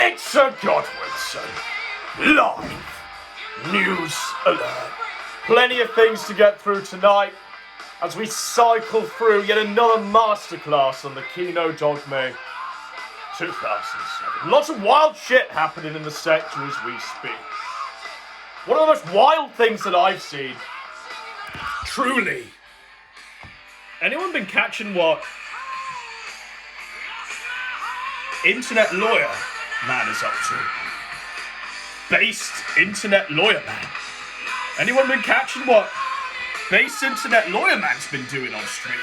It's a Godwinson. Live. News alert. Plenty of things to get through tonight as we cycle through yet another masterclass on the Kino Dogme 2007. Lots of wild shit happening in the sector as we speak. One of the most wild things that I've seen. Truly. Anyone been catching what internet lawyer man is up to? Based internet lawyer man. Anyone been catching what based internet lawyer man's been doing on stream?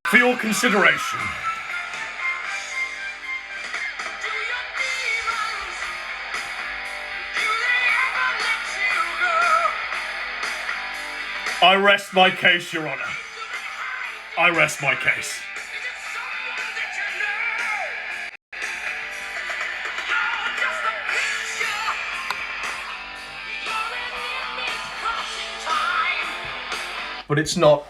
For your consideration. I rest my case, Your Honor. I rest my case. But it's not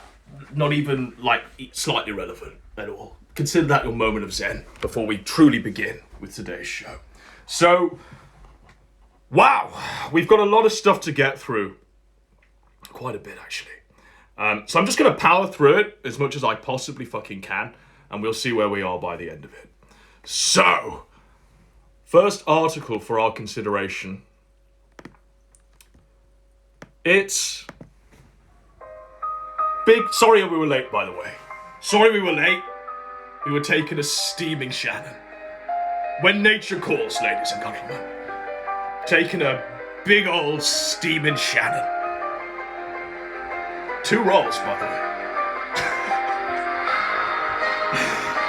even, like, slightly relevant at all. Consider that your moment of zen before we truly begin with today's show. So, wow, we've got a lot of stuff to get through. Quite a bit, actually. So I'm just going to power through it as much as I possibly fucking can, and we'll see where we are by the end of it. So, first article for our consideration. It's big. Sorry we were late, by the way. Sorry we were late. We were taking a steaming Shannon. When nature calls, ladies and gentlemen. Taking a big old steaming Shannon. 2 rolls, by the way.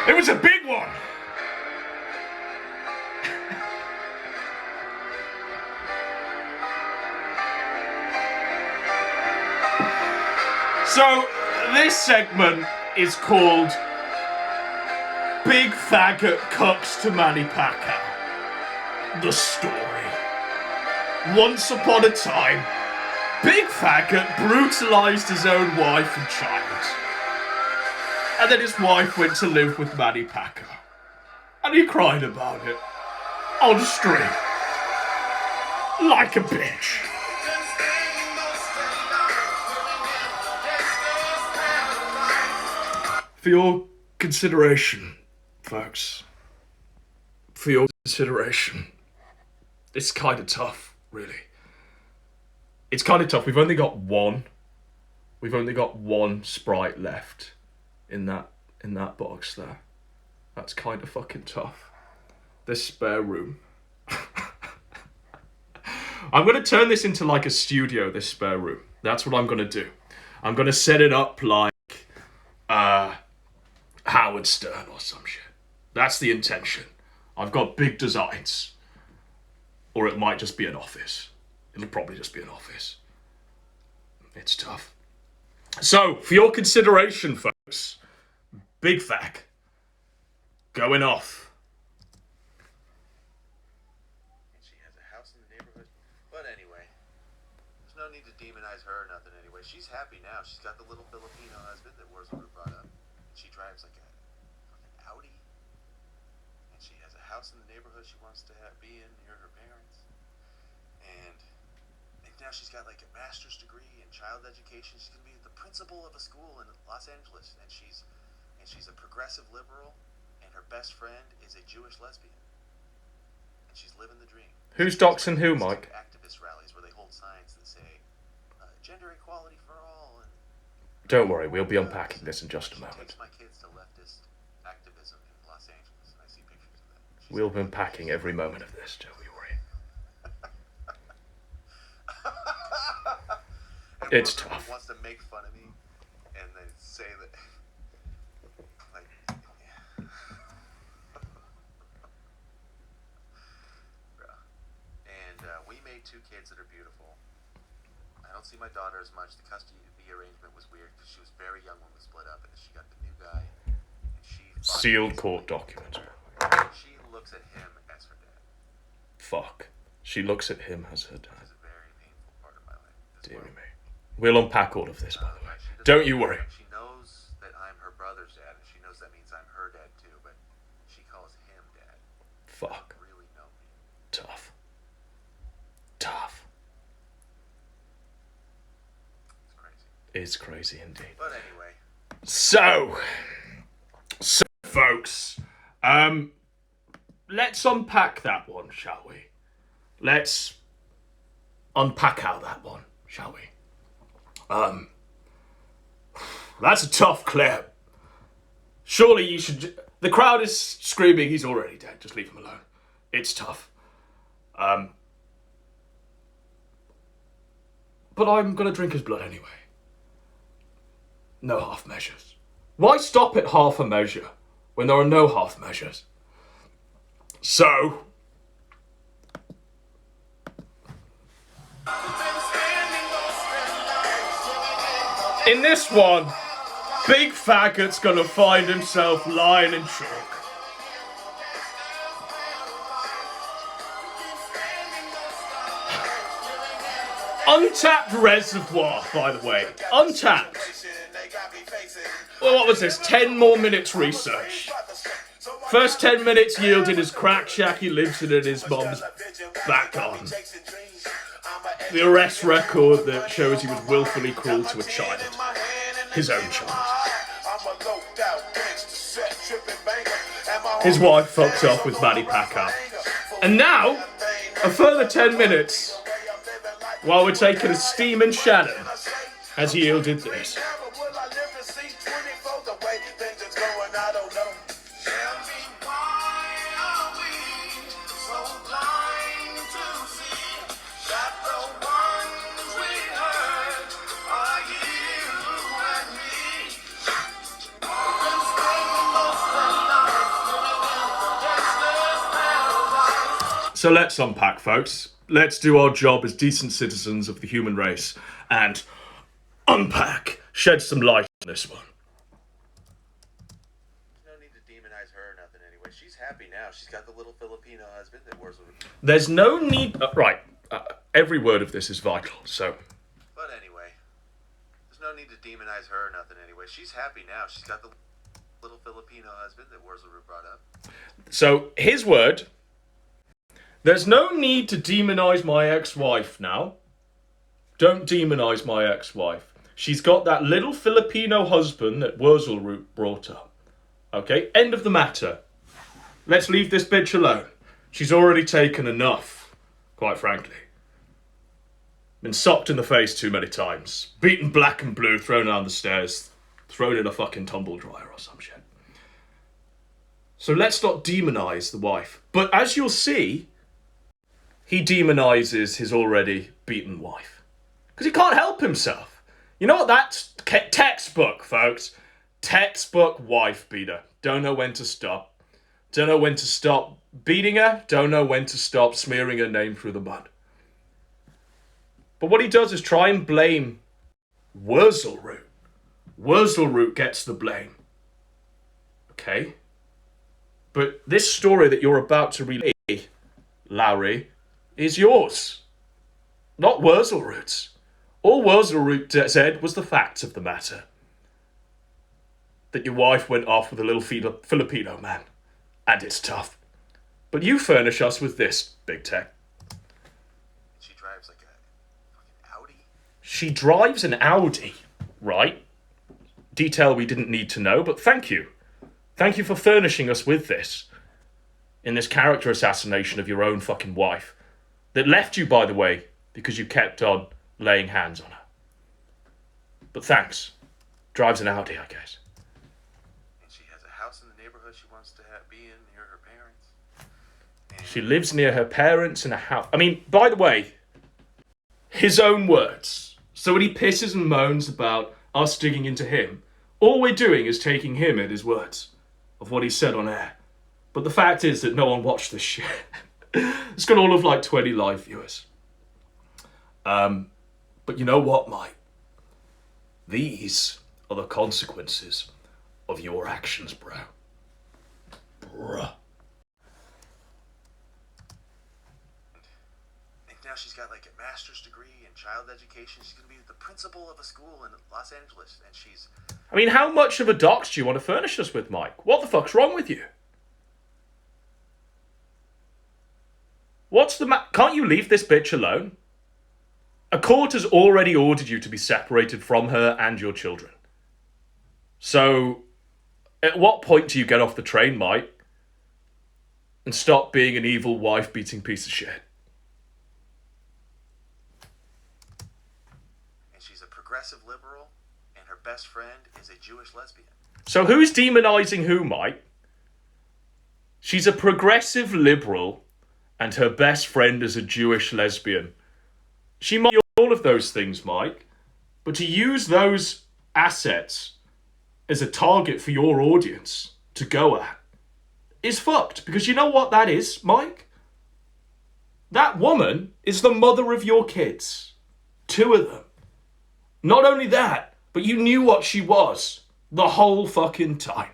It was a big one. So, this segment is called Big Faggot Cucks to Manny Pacquiao. The story. Once upon a time, Big Faggot brutalised his own wife and child. And then his wife went to live with Manny Pacquiao. And he cried about it. On stream. Like a bitch. For your consideration, folks. For your consideration. It's kind of tough, really. It's kind of tough. We've only got one Sprite left in that box there. That's kind of fucking tough. This spare room. I'm going to turn this into like a studio, this spare room. That's what I'm going to do. I'm going to set it up like Howard Stern or some shit. That's the intention. I've got big designs. Or it might just be an office. It'll probably just be an office. It's tough. So, for your consideration, folks, Big Fac going off. She has a house in the neighborhood. But anyway, there's no need to demonize her or nothing anyway. She's happy now. She's got the little Filipino husband that Wars would have brought up. She drives like an Audi. And she has a house in the neighborhood she wants to be in near her parents. And now she's got like a master's degree in child education. She's gonna be the principal of a school in Los Angeles, and she's a progressive liberal, and her best friend is a Jewish lesbian, and she's living the dream. Who's doxing who, Mike? Activist rallies where they hold signs that say gender equality for all. And don't worry, we'll be unpacking this in just a moment. She takes my kids to leftist activism in Los Angeles, and I see pictures of that. We'll be unpacking every moment of this, don't you worry. It's tough. Wants to make fun of me and then say that, like, yeah. And we made 2 kids that are beautiful. I don't see my daughter as much. The custody arrangement was weird because she was very young when we split up, and she got the new guy. And she sealed court documents. She looks at him as her dad. Fuck. She looks at him as her dad. It's a very painful part of my life. Dear me. We'll unpack all of this, by the way. Don't you worry. She knows that I'm her brother. is crazy indeed. But anyway. So folks, let's unpack that one, shall we? Let's unpack out that one, shall we? That's a tough clip. Surely you should... The crowd is screaming, he's already dead. Just leave him alone. It's tough. But I'm gonna drink his blood anyway. No half measures. Why stop at half a measure when there are no half measures? So... in this one, Big Faggot's gonna find himself lying in chalk. Untapped reservoir, by the way. Untapped. Well, what was this? 10 more minutes research. First 10 minutes yielded his crack shack he lives in his mum's back garden. The arrest record that shows he was willfully cruel to a child. His own child. His wife fucked off with Manny Pacquiao. And now, a further 10 minutes, while we're taking a steam in Shannon, has yielded this. So let's unpack, folks. Let's do our job as decent citizens of the human race and unpack, shed some light on this one. No need to demonize her or nothing anyway. She's happy now. She's got the little Filipino husband that wears a... There's no need... right. Every word of this is vital, so... But anyway, there's no need to demonize her or nothing anyway. She's happy now. She's got the little Filipino husband that Wurzelroot brought up. So, his word... There's no need to demonize my ex-wife now. Don't demonize my ex-wife. She's got that little Filipino husband that Wurzelroot brought up. Okay, end of the matter. Let's leave this bitch alone. She's already taken enough, quite frankly. Been socked in the face too many times. Beaten black and blue, thrown down the stairs. Thrown in a fucking tumble dryer or some shit. So let's not demonize the wife. But as you'll see... he demonizes his already beaten wife. Because he can't help himself. You know what? That's textbook, folks. Textbook wife beater. Don't know when to stop. Don't know when to stop beating her. Don't know when to stop smearing her name through the mud. But what he does is try and blame Wurzelroot. Wurzelroot gets the blame. Okay? But this story that you're about to relay, Lowry, is yours, not Wurzelroot's. All Wurzelroot said was the facts of the matter. That your wife went off with a little Filipino man. And it's tough. But you furnish us with this, Big Tech. She drives like a fucking Audi? She drives an Audi, right? Detail we didn't need to know, but thank you. Thank you for furnishing us with this. In this character assassination of your own fucking wife. That left you, by the way, because you kept on laying hands on her. But thanks. Drives an Audi, I guess. And she has a house in the neighborhood she wants to be in near her parents. And She lives near her parents in a house. I mean, by the way, his own words. So when he pisses and moans about us digging into him, all we're doing is taking him at his words of what he said on air. But the fact is that no one watched this shit. It's got all of like 20 live viewers. But you know what, Mike? These are the consequences of your actions, bro. Bruh. And now she's got like a master's degree in child education. She's going to be the principal of a school in Los Angeles. And she's... I mean, how much of a dox do you want to furnish us with, Mike? What the fuck's wrong with you? What's the Can't you leave this bitch alone? A court has already ordered you to be separated from her and your children. So, at what point do you get off the train, Mike, and stop being an evil, wife-beating piece of shit? And she's a progressive liberal, and her best friend is a Jewish lesbian. So who's demonising who, Mike? She's a progressive liberal, and her best friend is a Jewish lesbian. She might be all of those things, Mike, but to use those assets as a target for your audience to go at is fucked. Because you know what that is, Mike? That woman is the mother of your kids. 2 of them. Not only that, but you knew what she was the whole fucking time.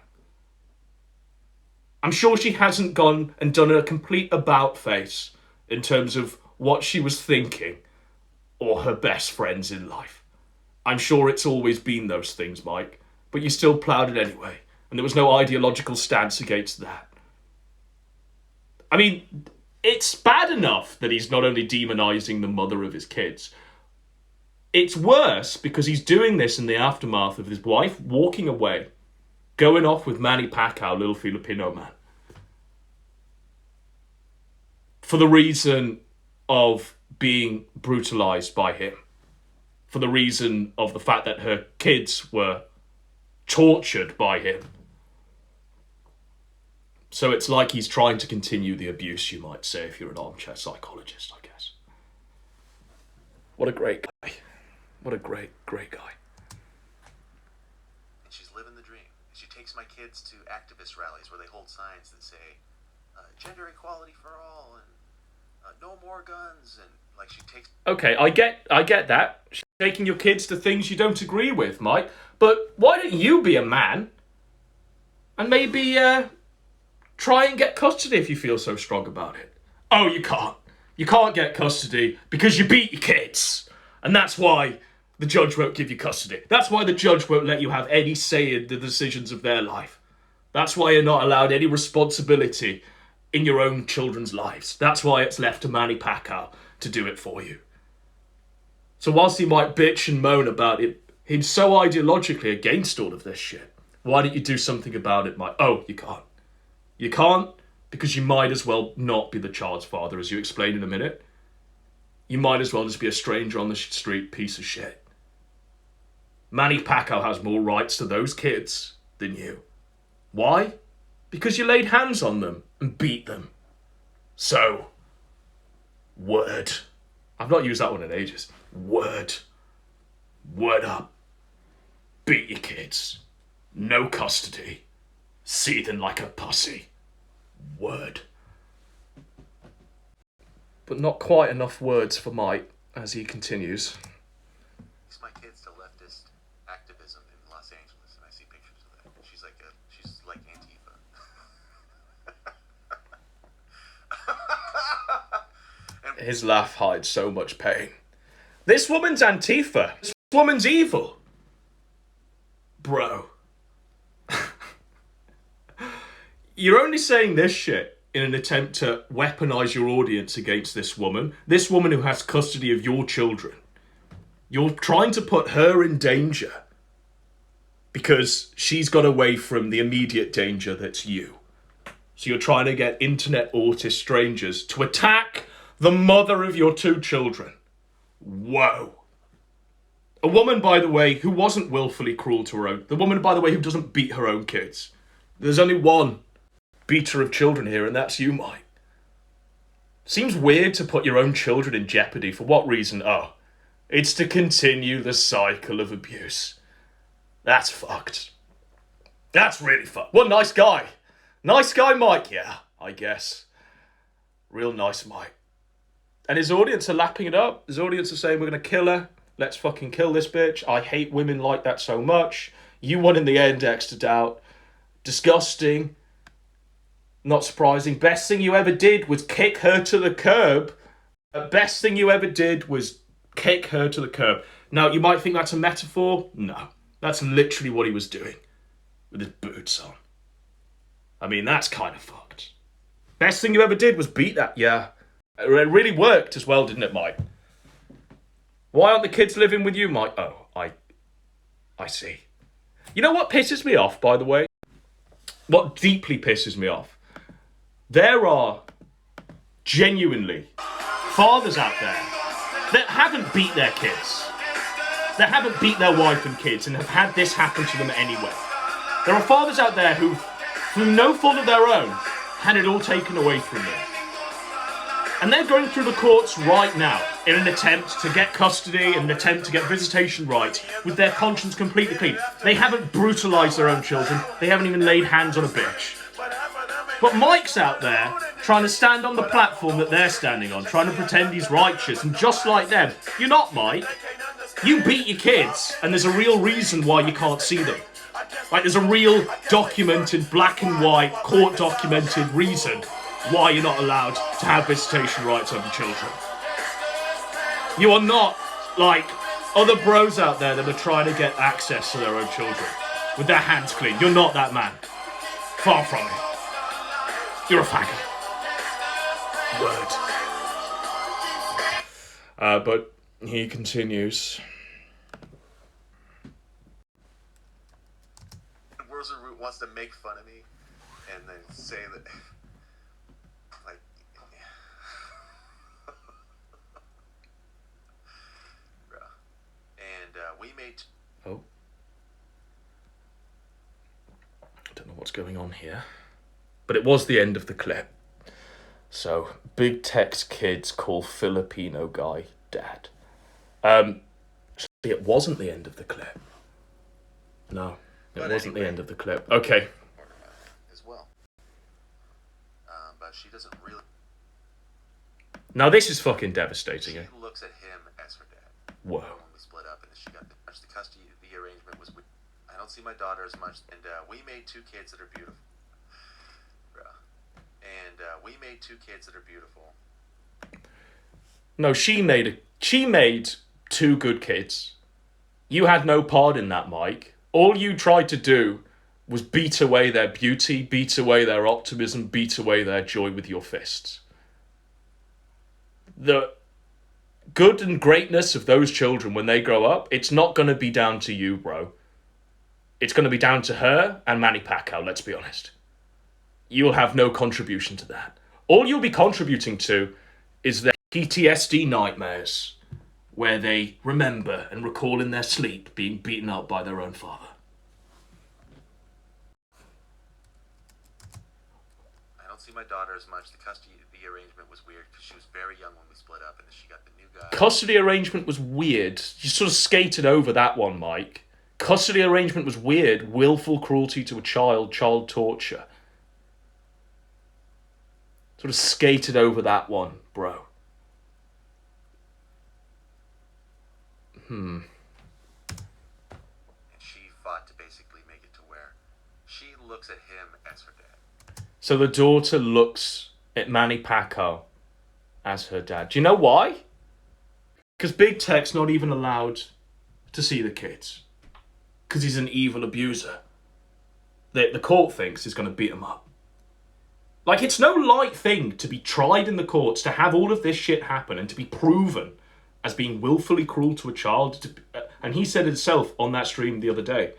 I'm sure she hasn't gone and done a complete about face in terms of what she was thinking or her best friends in life. I'm sure it's always been those things, Mike, but you still ploughed it anyway, and there was no ideological stance against that. I mean, it's bad enough that he's not only demonising the mother of his kids. It's worse because he's doing this in the aftermath of his wife walking away, going off with Manny Pacquiao, little Filipino man, for the reason of being brutalised by him, for the reason of the fact that her kids were tortured by him. So it's like he's trying to continue the abuse, you might say, if you're an armchair psychologist, I guess. What a great guy. What a great, great guy. And she's living the dream. She takes my kids to activist rallies where they hold signs that say, gender equality for all, and no more guns, and like she takes... Okay, I get that. She's taking your kids to things you don't agree with, Mike. But why don't you be a man and maybe try and get custody if you feel so strong about it? Oh, you can't. You can't get custody because you beat your kids. And that's why the judge won't give you custody. That's why the judge won't let you have any say in the decisions of their life. That's why you're not allowed any responsibility in your own children's lives. That's why it's left to Manny Pacquiao to do it for you. So whilst he might bitch and moan about it, he's so ideologically against all of this shit. Why don't you do something about it, Mike? Oh, you can't. You can't because you might as well not be the child's father, as you explain in a minute. You might as well just be a stranger on the street piece of shit. Manny Pacquiao has more rights to those kids than you. Why? Because you laid hands on them and beat them. So, word. I've not used that one in ages. Word. Word up. Beat your kids. No custody. Seething like a pussy. Word. But not quite enough words for Mike as he continues. Takes my kids to leftist activism in Los Angeles, and I see pictures of that. She's like Antifa. His laugh hides so much pain. This woman's Antifa. This woman's evil. Bro. You're only saying this shit in an attempt to weaponize your audience against this woman who has custody of your children. You're trying to put her in danger because she's got away from the immediate danger that's you. So you're trying to get internet autist strangers to attack the mother of your 2 children. Whoa. A woman, by the way, who wasn't willfully cruel to her own. The woman, by the way, who doesn't beat her own kids. There's only one beater of children here, and that's you, Mike. Seems weird to put your own children in jeopardy. For what reason? Oh, it's to continue the cycle of abuse. That's fucked. That's really fucked. What a nice guy. Nice guy, Mike, yeah, I guess. Real nice Mike. And his audience are lapping it up. His audience are saying, we're going to kill her. Let's fucking kill this bitch. I hate women like that so much. You won in the end, Extra Doubt. Disgusting. Not surprising. Best thing you ever did was kick her to the curb. The best thing you ever did was kick her to the curb. Now, you might think that's a metaphor. No. That's literally what he was doing with his boots on. I mean, that's kind of fucked. Best thing you ever did was beat that. Yeah. It really worked as well, didn't it, Mike? Why aren't the kids living with you, Mike? Oh, I see. You know what pisses me off, by the way? What deeply pisses me off? There are genuinely fathers out there that haven't beat their kids. That haven't beat their wife and kids and have had this happen to them anyway. There are fathers out there who, through no fault of their own, had it all taken away from them. And they're going through the courts right now in an attempt to get custody, in an attempt to get visitation rights, with their conscience completely clean. They haven't brutalised their own children. They haven't even laid hands on a bitch. But Mike's out there trying to stand on the platform that they're standing on, trying to pretend he's righteous, and just like them. You're not, Mike. You beat your kids, and there's a real reason why you can't see them. Like, there's a real documented, black and white, court-documented reason why you're not allowed to have visitation rights over children. You are not like other bros out there that are trying to get access to their own children with their hands clean. You're not that man. Far from it. You're a faggot. Word. But he continues. Root wants to make fun of me and then say that, like, and we made. Oh. I don't know what's going on here. But it was the end of the clip. So, Big Tech's kids call Filipino guy dad. It wasn't the end of the clip. No, it wasn't the end of the clip. Okay. As well. But she doesn't really. Now this is fucking devastating. She looks at him as her dad. Whoa. When we split up, and she got the custody. The arrangement was. I don't see my daughter as much, and we made 2 kids that are beautiful. And we made 2 kids that are beautiful. No, she made 2 good kids. You had no part in that, Mike. All you tried to do was beat away their beauty, beat away their optimism, beat away their joy with your fists. The good and greatness of those children when they grow up, it's not going to be down to you, bro. It's going to be down to her and Manny Pacquiao, let's be honest. You'll have no contribution to that. All you'll be contributing to is their PTSD nightmares, where they remember and recall in their sleep being beaten up by their own father. I don't see my daughter as much. The custody arrangement was weird because she was very young when we split up, and then she got the new guy. Custody arrangement was weird. You sort of skated over that one, Mike. Custody arrangement was weird. Willful cruelty to a child, child torture. Sort of skated over that one, bro. And she fought to basically make it to where she looks at him as her dad. So the daughter looks at Manny Pacquiao as her dad. Do you know why? Because Big Tech's not even allowed to see the kids. Because he's an evil abuser. The court thinks he's going to beat him up. Like, it's no light thing to be tried in the courts, to have all of this shit happen, and to be proven as being willfully cruel to a child. And he said himself on that stream the other day,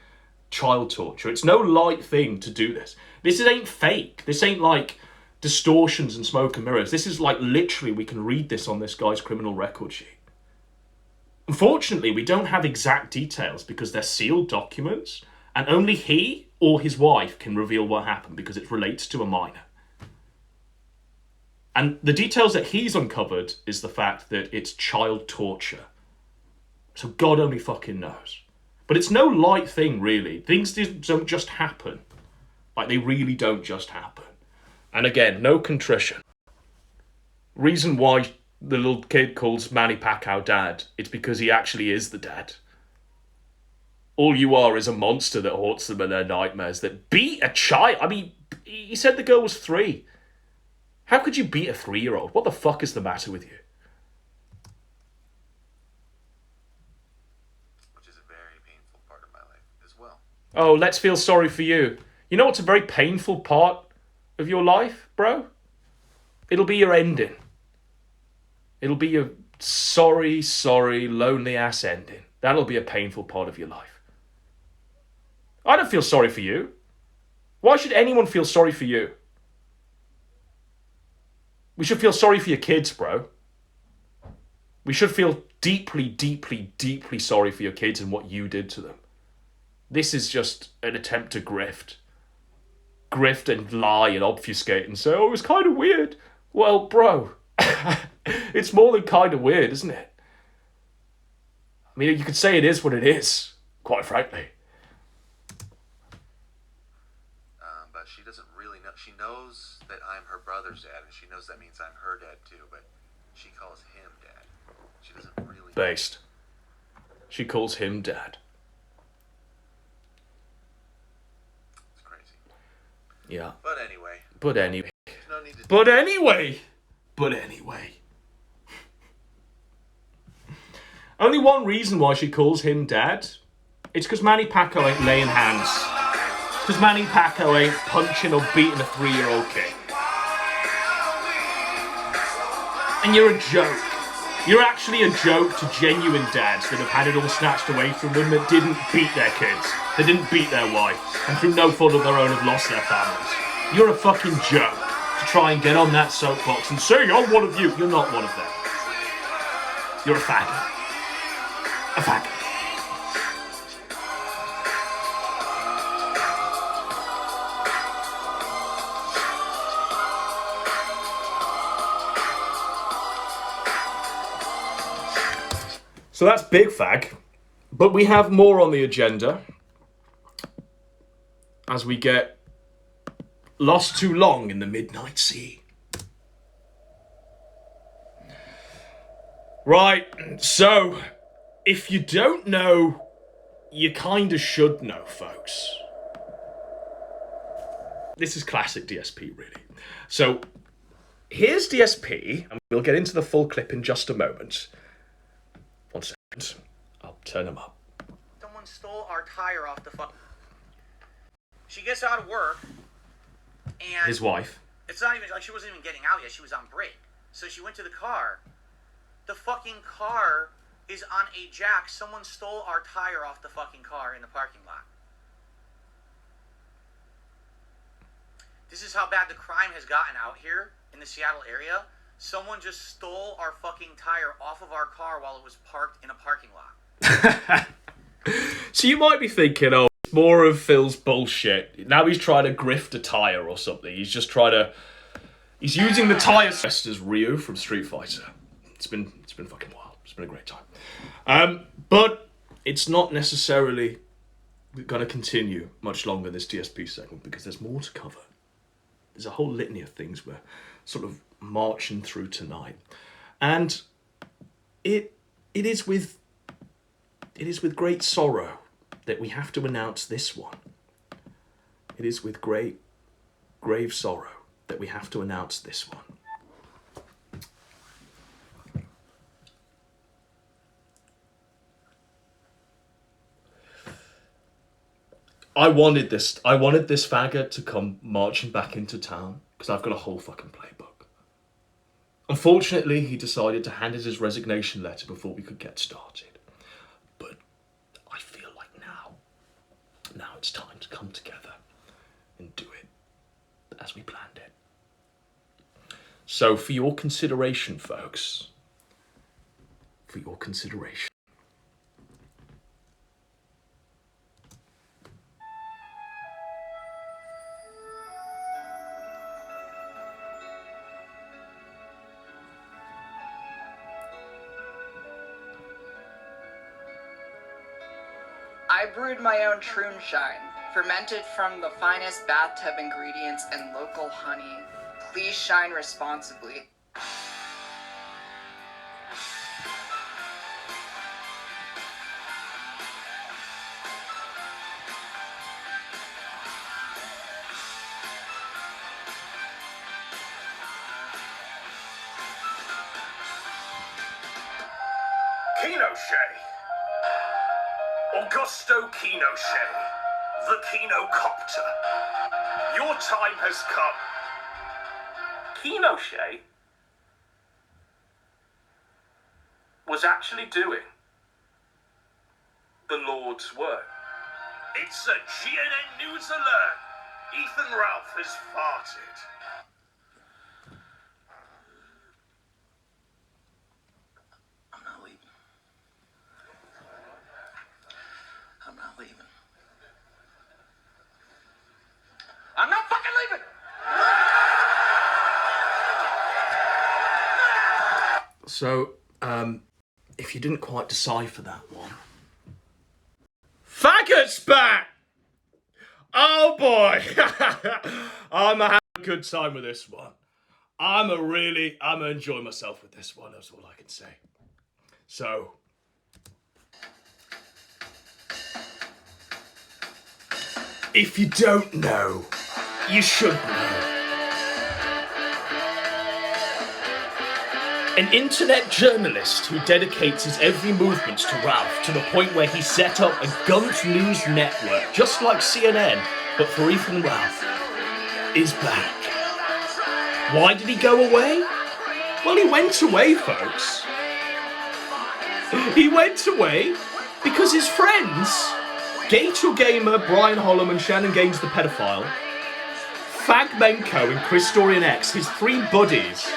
child torture. It's no light thing to do this. This ain't fake. This ain't like distortions and smoke and mirrors. This is like literally, we can read this on this guy's criminal record sheet. Unfortunately, we don't have exact details because they're sealed documents, and only he or his wife can reveal what happened because it relates to a minor. And the details that he's uncovered is the fact that it's child torture. So God only fucking knows. But it's no light thing, really. Things don't just happen. Like, they really don't just happen. And again, no contrition. Reason why the little kid calls Manny Pacquiao dad, it's because he actually is the dad. All you are is a monster that haunts them in their nightmares, that beat a child. I mean, he said the girl was 3. How could you beat a 3-year-old? What the fuck is the matter with you? Which is a very painful part of my life as well. Oh, let's feel sorry for you. You know what's a very painful part of your life, bro? It'll be your ending. It'll be your sorry, lonely ass ending. That'll be a painful part of your life. I don't feel sorry for you. Why should anyone feel sorry for you? We should feel sorry for your kids, bro. We should feel deeply, deeply, deeply sorry for your kids and what you did to them. This is just an attempt to grift. Grift and lie and obfuscate and say, oh, it was kind of weird. Well, bro, it's more than kind of weird, isn't it? I mean, you could say it is what it is, quite frankly. But she doesn't really know. She knows that I'm her brother's dad, and she knows that means I'm her dad too, but she calls him dad. She doesn't really... Based. She calls him dad. It's crazy. Yeah. But anyway. There's no need to... But anyway. Only one reason why she calls him dad. It's because Manny Pacquiao ain't laying hands. It's because Manny Pacquiao ain't punching or beating a 3-year-old kid. And you're a joke. You're actually a joke to genuine dads that have had it all snatched away from them, that didn't beat their kids, that didn't beat their wife, and through no fault of their own have lost their families. You're a fucking joke to try and get on that soapbox and say, I'm one of you. You're not one of them. You're a faggot. A faggot. So that's Big Fag, but we have more on the agenda as we get lost too long in the midnight sea. Right, so if you don't know, you kind of should know, folks. This is classic DSP, really. So here's DSP, and we'll get into the full clip in just a moment. 1 second. I'll turn them up. Someone stole our tire off the fuck. She gets out of work, and His wife. it's not even like she wasn't even getting out yet. She was on break, so she went to the car. The fucking car is on a jack. Someone stole our tire off the fucking car in the parking lot. This is how bad the crime has gotten out here in the Seattle area. Someone just stole our fucking tire off of our car while it was parked in a parking lot. So you might be thinking, oh, it's more of Phil's bullshit. Now he's trying to grift a tire or something. He's just trying to... He's using the tire as Ryu from Street Fighter. It's been fucking wild. It's been a great time. But it's not necessarily going to continue much longer, this DSP segment, because there's more to cover. There's a whole litany of things we're sort of marching through tonight. And it is with great sorrow that we have to announce this one. It is with great, grave sorrow that we have to announce this one. I wanted this faggot to come marching back into town because I've got a whole fucking playbook. Unfortunately, he decided to hand us his resignation letter before we could get started. But I feel like now it's time to come together and do it as we planned it. So for your consideration, folks, I brewed my own Shine, fermented from the finest bathtub ingredients and local honey. Please shine responsibly. Kinochet. Augusto Kinochet. The Kinocopter. Your time has come. Kinochet? was actually doing the Lord's work. It's a GNN News alert. Ethan Ralph has farted. I'm not leaving. I'm not leaving. I'm not fucking leaving! So, if you didn't quite decipher that one. Faggot's back! Oh boy! I'm having a good time with this one. I'm enjoying myself with this one, that's all I can say. So, if you don't know, you should know. An internet journalist who dedicates his every movement to Ralph to the point where he set up a Guns News network, just like CNN, but for Ethan Ralph, is back. Why did he go away? Well, he went away, folks. He went away because his friends, Gator Gamer, Brian Hollum and Shannon Gaines the pedophile, Fagmenko and Chris Dorian X, his three buddies,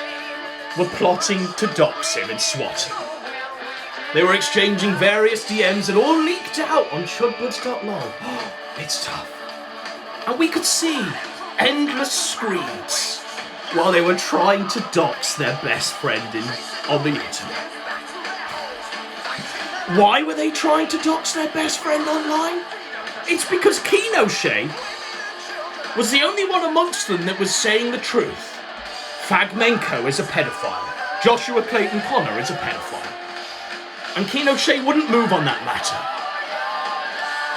were plotting to dox him and swat him. They were exchanging various DMs and all leaked out on chudbuds.lol. It's tough. And we could see endless screeds while they were trying to dox their best friend on the internet. Why were they trying to dox their best friend online? It's because Keno Shea was the only one amongst them that was saying the truth. Fagmenko is a pedophile. Joshua Clayton Connor is a pedophile. And Keno Shea wouldn't move on that matter.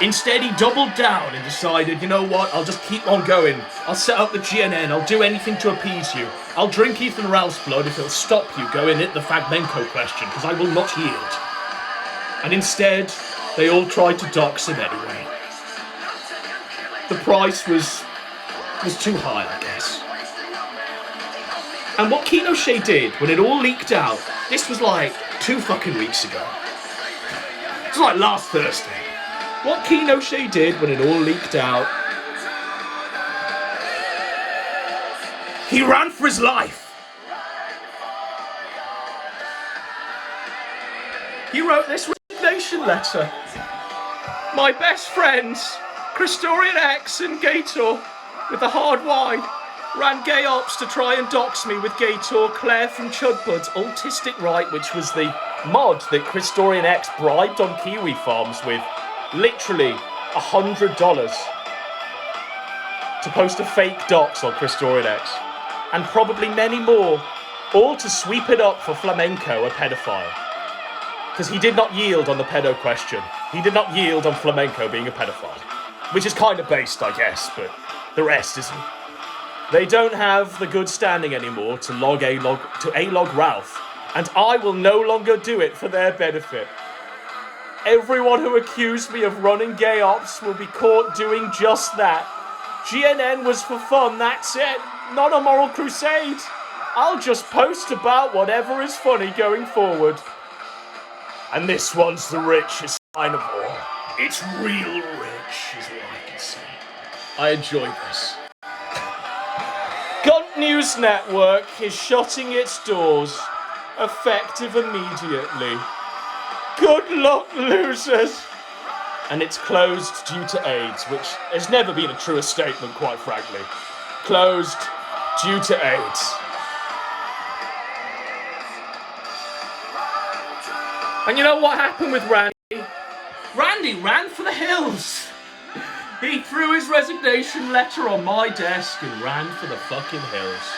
Instead, he doubled down and decided, you know what, I'll just keep on going. I'll set up the GNN, I'll do anything to appease you. I'll drink Ethan Ralph's blood if it'll stop you going at the Fagmenko question, because I will not yield. And instead, they all tried to dox him anyway. The price was too high, I guess. And what Keno Shea did when it all leaked out, this was like 2 fucking weeks ago. It was like last Thursday. What Keno Shea did when it all leaked out, he ran for his life. He wrote this resignation letter. My best friends, Chris Dorian X and Gator, with a hard Y, ran gay ops to try and dox me with Gator, Claire from Chudbud's Autistic Right, which was the mod that Chris Dorian X bribed on Kiwi Farms with literally $100 to post a fake dox on Chris Dorian X, and probably many more, all to sweep it up for Flamenco, a pedophile. Because he did not yield on the pedo question. He did not yield on Flamenco being a pedophile. Which is kind of based, I guess, but the rest isn't. They don't have the good standing anymore to A-log Ralph, and I will no longer do it for their benefit. Everyone who accused me of running gay ops will be caught doing just that. GNN was for fun, that's it. Not a moral crusade. I'll just post about whatever is funny going forward. And this one's the richest sign of all. It's real rich, is what I can say. I enjoy this. Gun News Network is shutting its doors, effective immediately. Good luck, losers! And it's closed due to AIDS, which has never been a truer statement, quite frankly. Closed due to AIDS. And you know what happened with Randy? Randy ran for the hills. He threw his resignation letter on my desk and ran for the fucking hills.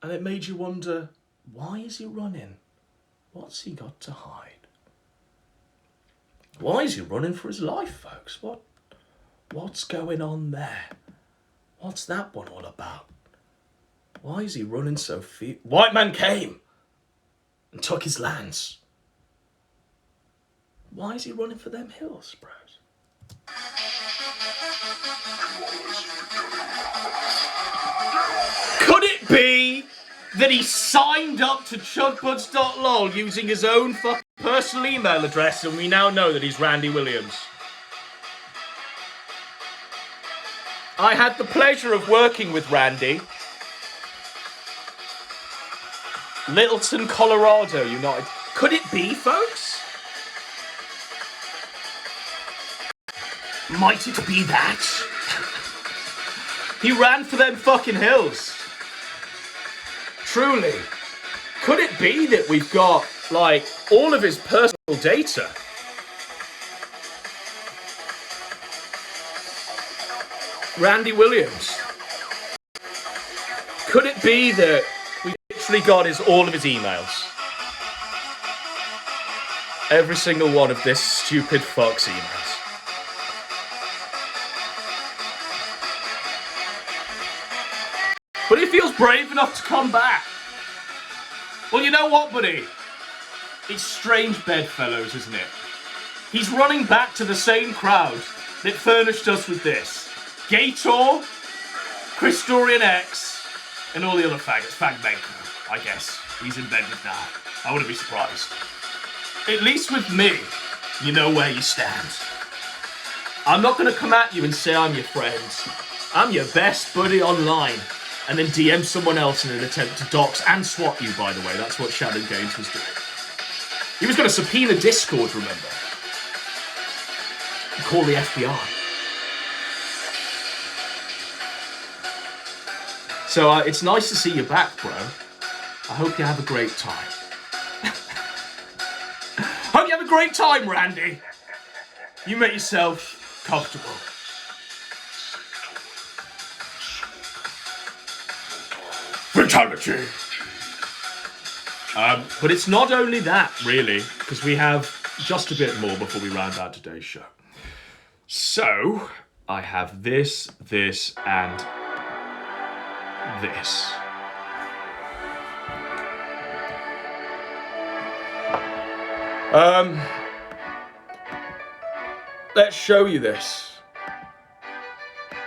And it made you wonder, why is he running? What's he got to hide? Why is he running for his life, folks? What's going on there? What's that one all about? Why is he running so White man came and took his lands. Why is he running for them hills, bros? Could it be that he signed up to chudbuds.lol using his own fucking personal email address, and we now know that he's Randy Williams. I had the pleasure of working with Randy. Littleton, Colorado, United. Could it be, folks? Might it be that? He ran for them fucking hills. Truly. Could it be that we've got, like, all of his personal data? Randy Williams. Could it be that we literally got all of his emails? Every single one of this stupid fuck's emails. But he feels brave enough to come back. Well, you know what, buddy? It's strange bedfellows, isn't it? He's running back to the same crowd that furnished us with this. Gator, Chris Dorian X, and all the other faggots. Fagmaker, I guess. He's in bed with that. I wouldn't be surprised. At least with me, you know where you stand. I'm not going to come at you and say I'm your friend. I'm your best buddy online. And then DM someone else in an attempt to dox and swat you, by the way. That's what Shadow Games was doing. He was going to subpoena Discord, remember? And call the FBI. So it's nice to see you back, bro. I hope you have a great time. Hope you have a great time, Randy. You make yourself comfortable. Fatality. But it's not only that, really, because we have just a bit more before we round out today's show. So, I have this, and this. Let's show you this.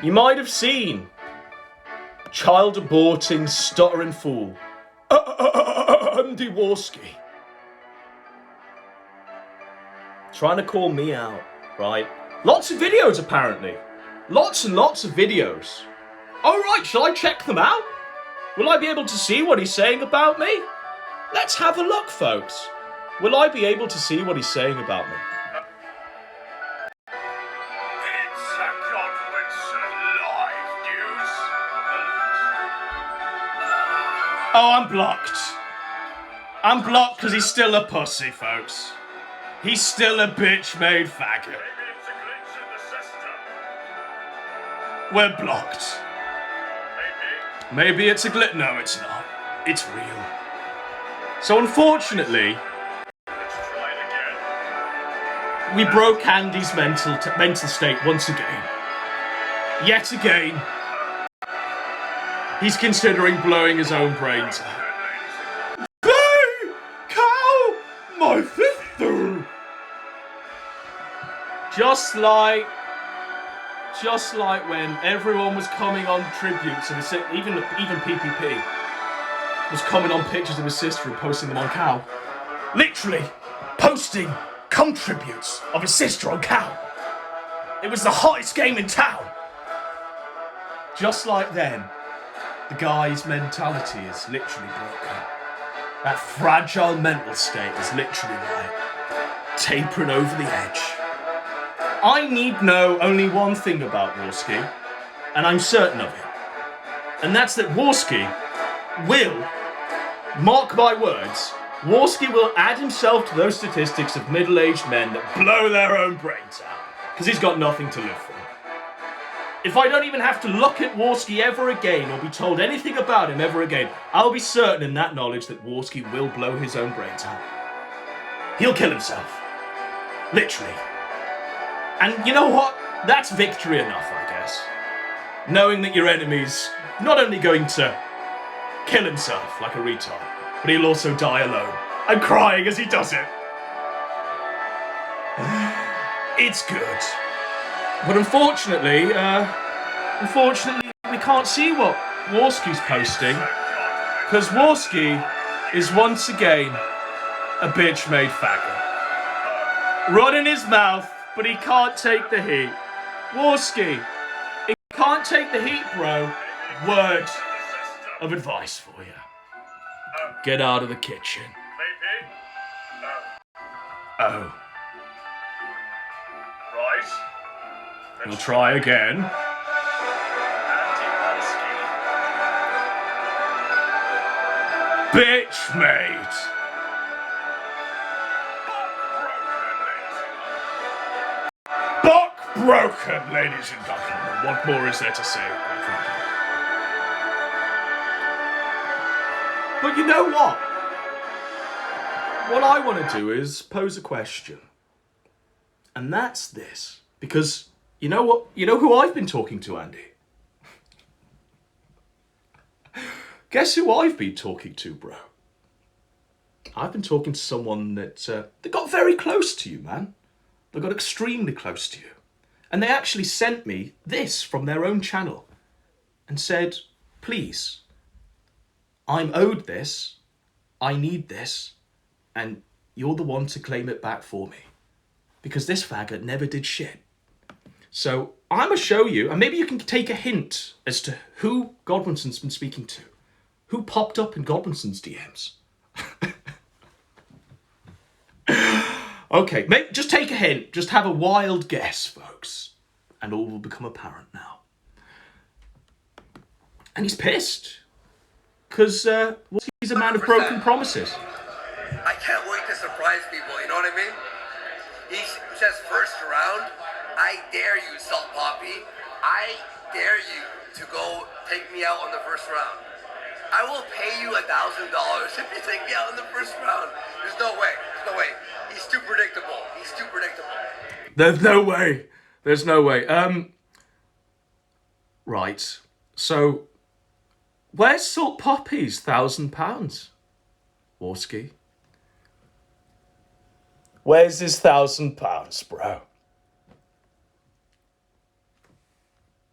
You might have seen child aborting, stuttering fool, Andy Warski. Trying to call me out, right? Lots of videos, apparently. Lots and lots of videos. Alright, shall I check them out? Will I be able to see what he's saying about me? Let's have a look, folks. Will I be able to see what he's saying about me? It's a Godwinson live news. Oh, I'm blocked. I'm blocked because he's still a pussy, folks. He's still a bitch-made faggot. Maybe it's a glitch in the system. We're blocked. Maybe it's a glitch. No, it's not. It's real. So unfortunately, Let's try it again. we broke Andy's mental state once again. Yet again, he's considering blowing his own brains out. Hey, cow, my sister. Just like when everyone was coming on tributes, and even PPP was coming on pictures of his sister and posting them on Cow. Literally posting cum tributes of his sister on Cow. It was the hottest game in town. Just like then, the guy's mentality is literally broken. That fragile mental state is literally like tapering over the edge. I need know only one thing about Warski, and I'm certain of it. And that's that Warski will, mark my words, Warski will add himself to those statistics of middle-aged men that blow their own brains out, because he's got nothing to live for. If I don't even have to look at Warski ever again, or be told anything about him ever again, I'll be certain in that knowledge that Warski will blow his own brains out. He'll kill himself. Literally. And you know what? That's victory enough, I guess. Knowing that your enemy's not only going to kill himself like a retard, but he'll also die alone. I'm crying as he does it. It's good. But unfortunately, we can't see what Warski's posting, Because Warski is once again a bitch-made faggot. Running his mouth, but he can't take the heat. Warski, if you can't take the heat, bro, word of advice for you. Get out of the kitchen. Oh. Right. We'll try again. Bitch, mate. Buck broken, ladies and gentlemen. What more is there to say? But you know what? What I want to do is pose a question. And that's this. Because you know what? You know who I've been talking to, Andy? Guess who I've been talking to, bro? I've been talking to someone that got very close to you, man. They got extremely close to you. And they actually sent me this from their own channel and said, please, I'm owed this, I need this, and you're the one to claim it back for me. Because this faggot never did shit. So I'm going to show you, and maybe you can take a hint as to who Godwinson's been speaking to. Who popped up in Godwinson's DMs? Okay, just take a hint. Just have a wild guess, folks. And all will become apparent now. And he's pissed. Because he's a man of broken promises. I can't wait to surprise people, you know what I mean? He says first round, I dare you, Salt Poppy. I dare you to go take me out on the first round. I will pay you $1,000 if you take me out in the first round. There's no way. There's no way. He's too predictable. He's too predictable. There's no way. There's no way. Right. So, where's Salt Poppy's £1,000? Warski? Where's his £1,000, bro?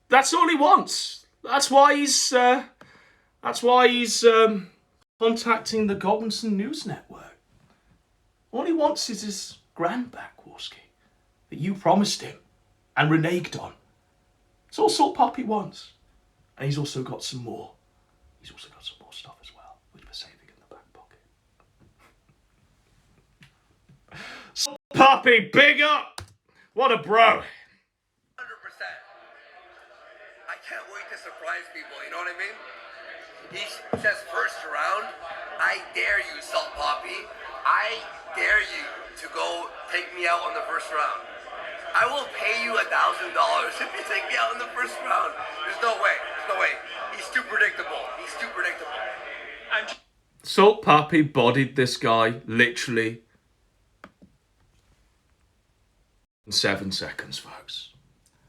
That's all he wants. That's why he's contacting the Godwinson News Network. All he wants is his grand back, Warski, that you promised him and reneged on. It's all Salt Poppy wants. And he's also got some more. He's also got some more stuff as well, which we're saving in the back pocket. Salt Poppy, big up! What a bro! 100%. I can't wait to surprise people, you know what I mean? He says first round, I dare you, Salt Poppy. I dare you to go take me out on the first round. I will pay you $1,000 if you take me out in the first round. There's no way. There's no way. He's too predictable. He's too predictable. Salt Poppy bodied this guy literally in 7 seconds, folks.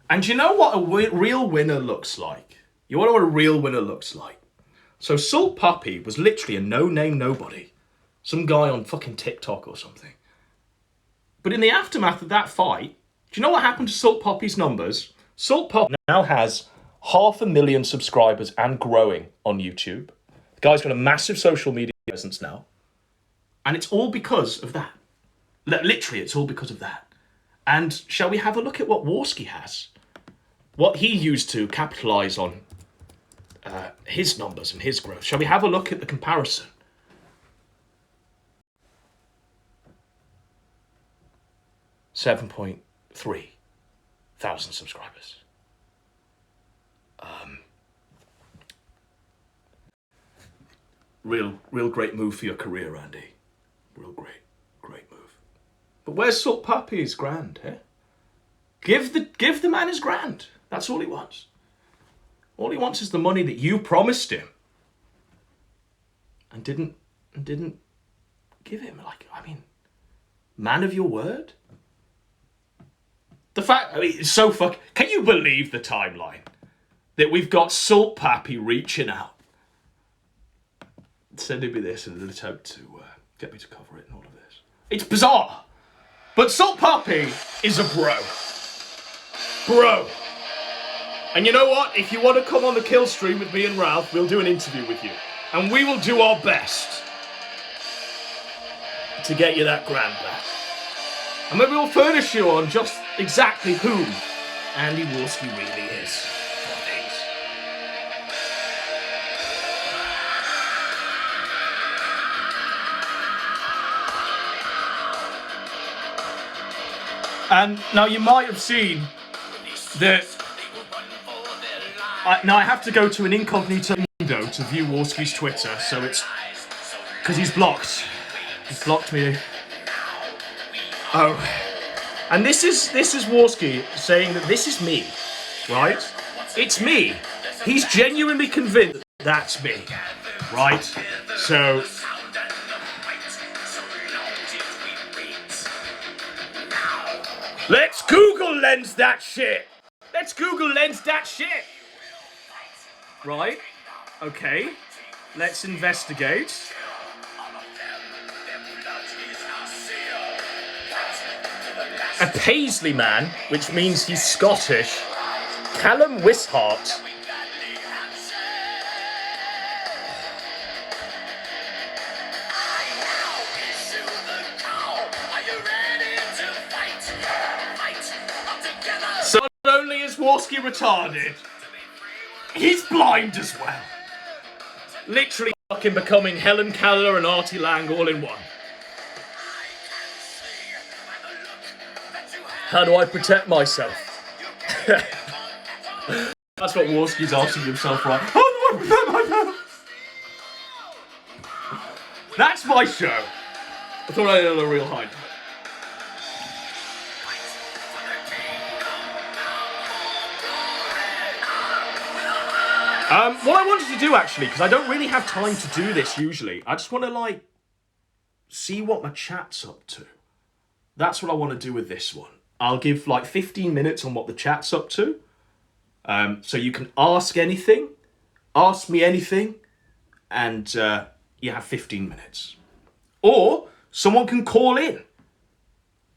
And you know what a real winner looks like? You want to know what a real winner looks like? So Salt Poppy was literally a no-name nobody. Some guy on fucking TikTok or something. But in the aftermath of that fight, do you know what happened to Salt Poppy's numbers? Salt Poppy now has 500,000 subscribers and growing on YouTube. The guy's got a massive social media presence now. And it's all because of that. Literally, it's all because of that. And shall we have a look at what Warski has? What he used to capitalise on his numbers and his growth. Shall we have a look at the comparison? $7.3 thousand subscribers. Real great move for your career, Andy. Real great move. But where's Salt Poppy's grand, eh? Give the man his grand. That's all he wants. All he wants is the money that you promised him and didn't give him. Like, I mean, man of your word. The fact, I mean, it's so can you believe the timeline that we've got Salt Poppy reaching out, sending me this in an attempt to get me to cover it and all of this. It's bizarre, but Salt Poppy is a bro. And you know what? If you want to come on the kill stream with me and Ralph, we'll do an interview with you. And we will do our best to get you that grand back. And maybe we'll furnish you on just exactly who Andy Warski really is. And now you might have seen that now I have to go to an incognito window to view Warski's Twitter, so it's because he's blocked. He's blocked me. Oh, and this is Warski saying that this is me, right? It's me. He's genuinely convinced that's me, right? So. Let's Google Lens that shit! Let's Google Lens that shit! Right? Okay. Let's investigate. A Paisley man, which means he's Scottish. Callum Wishart. So not only is Warski retarded, he's blind as well. Literally fucking becoming Helen Keller and Artie Lang all in one. How do I protect myself? That's what Warski's asking himself, right? How do I protect myself? That's my show. I thought I had a real high. What I wanted to do, actually, because I don't really have time to do this usually, I just want to, like, see what my chat's up to. That's what I want to do with this one. I'll give, like, 15 minutes on what the chat's up to. So you can ask anything, ask me anything, and you have 15 minutes. Or someone can call in.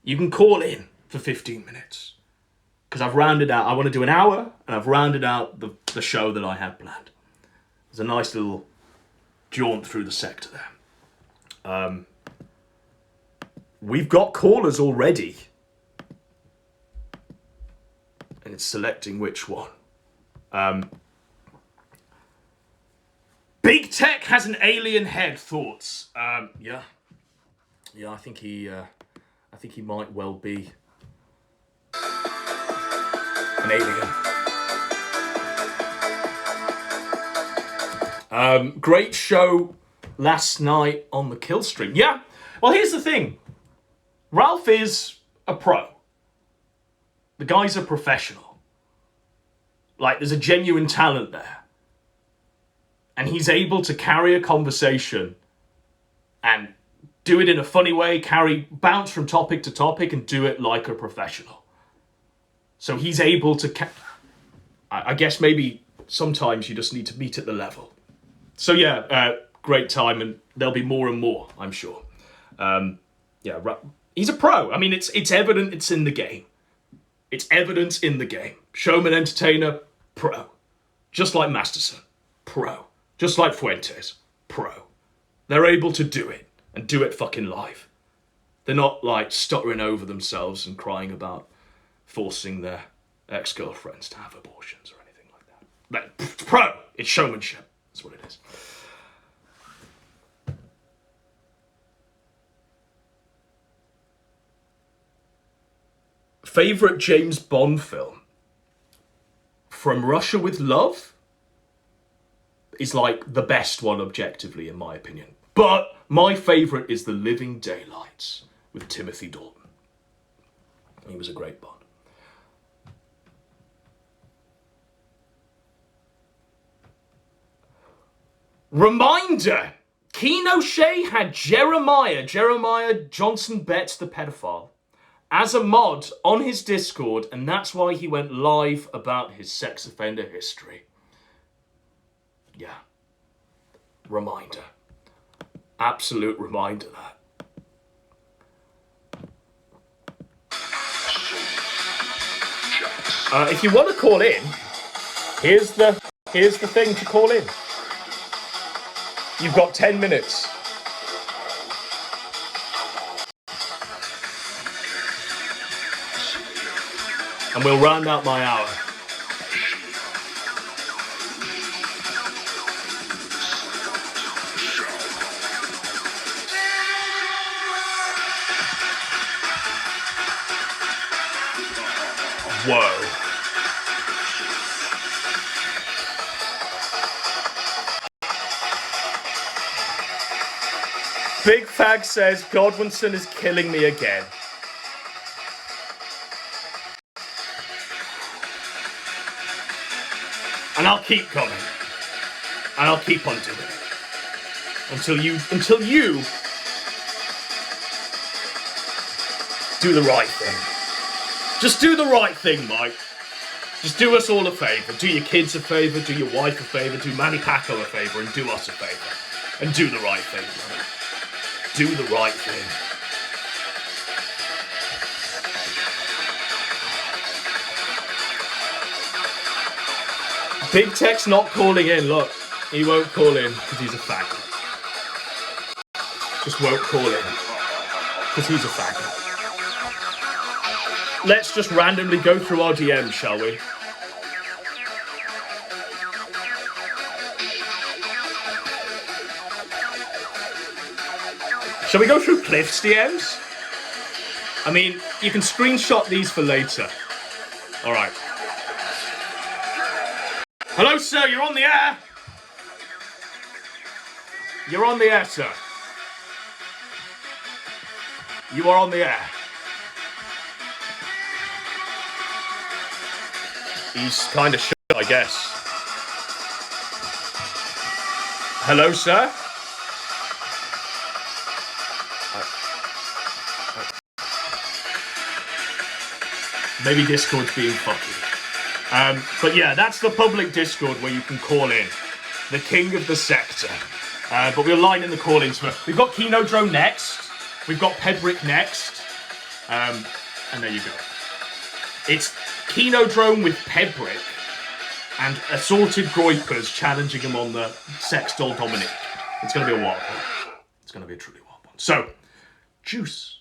You can call in for 15 minutes. Because I've rounded out, I want to do an hour, and I've rounded out the show that I had planned. There's a nice little jaunt through the sector there. We've got callers already. And it's selecting which one. Big Tech has an alien head. Thoughts? Yeah. I think he might well be an alien. Great show last night on the Kill Stream. Yeah. Well, here's the thing. Ralph is a pro. The guy's a professional. Like, there's a genuine talent there. And he's able to carry a conversation and do it in a funny way, bounce from topic to topic and do it like a professional. So he's able to... I guess maybe sometimes you just need to meet at the level. So yeah, great time, and there'll be more and more, I'm sure. He's a pro. I mean, it's evident it's in the game. It's evidence in the game. Showman, entertainer, pro. Just like Masterson, pro. Just like Fuentes, pro. They're able to do it, and do it fucking live. They're not, like, stuttering over themselves and crying about forcing their ex-girlfriends to have abortions or anything like that. Like, pro! It's showmanship. That's what it is. Favourite James Bond film? From Russia with Love is like the best one objectively, in my opinion. But my favourite is The Living Daylights with Timothy Dalton. He was a great Bond. Reminder! Keen O'Shea had Jeremiah Johnson Betts the pedophile, as a mod on his Discord, and that's why he went live about his sex offender history. Yeah. Reminder. Absolute reminder that. If you want to call in, here's the thing to call in. You've got 10 minutes. And we'll round out my hour. Whoa. Big Fag says Godwinson is killing me again. And I'll keep coming. And I'll keep on doing it. Until you do the right thing. Just do the right thing, Mike. Just do us all a favour. Do your kids a favour, do your wife a favour, do Manny Pacquiao a favour, and do us a favour. And do the right thing, brother. Do the right thing. Big Tech's not calling in, look. He won't call in because he's a faggot. Just won't call in because he's a faggot. Let's just randomly go through our DMs, shall we? Shall we go through Cliff's DMs? I mean, you can screenshot these for later. Alright. Hello, sir, you're on the air! You're on the air, sir. You are on the air. He's kind of shit, I guess. Hello, sir? Maybe Discord's being fucky. But yeah, that's the public Discord where you can call in. The king of the sector. But we'll line in the call-ins for... We've got Kino Drone next. We've got Pedrick next. And there you go. It's Kino Drone with Pedrick and Assorted Groipers challenging him on the Sex Doll Dominic. It's going to be a wild one. It's going to be a truly wild one. So, juice.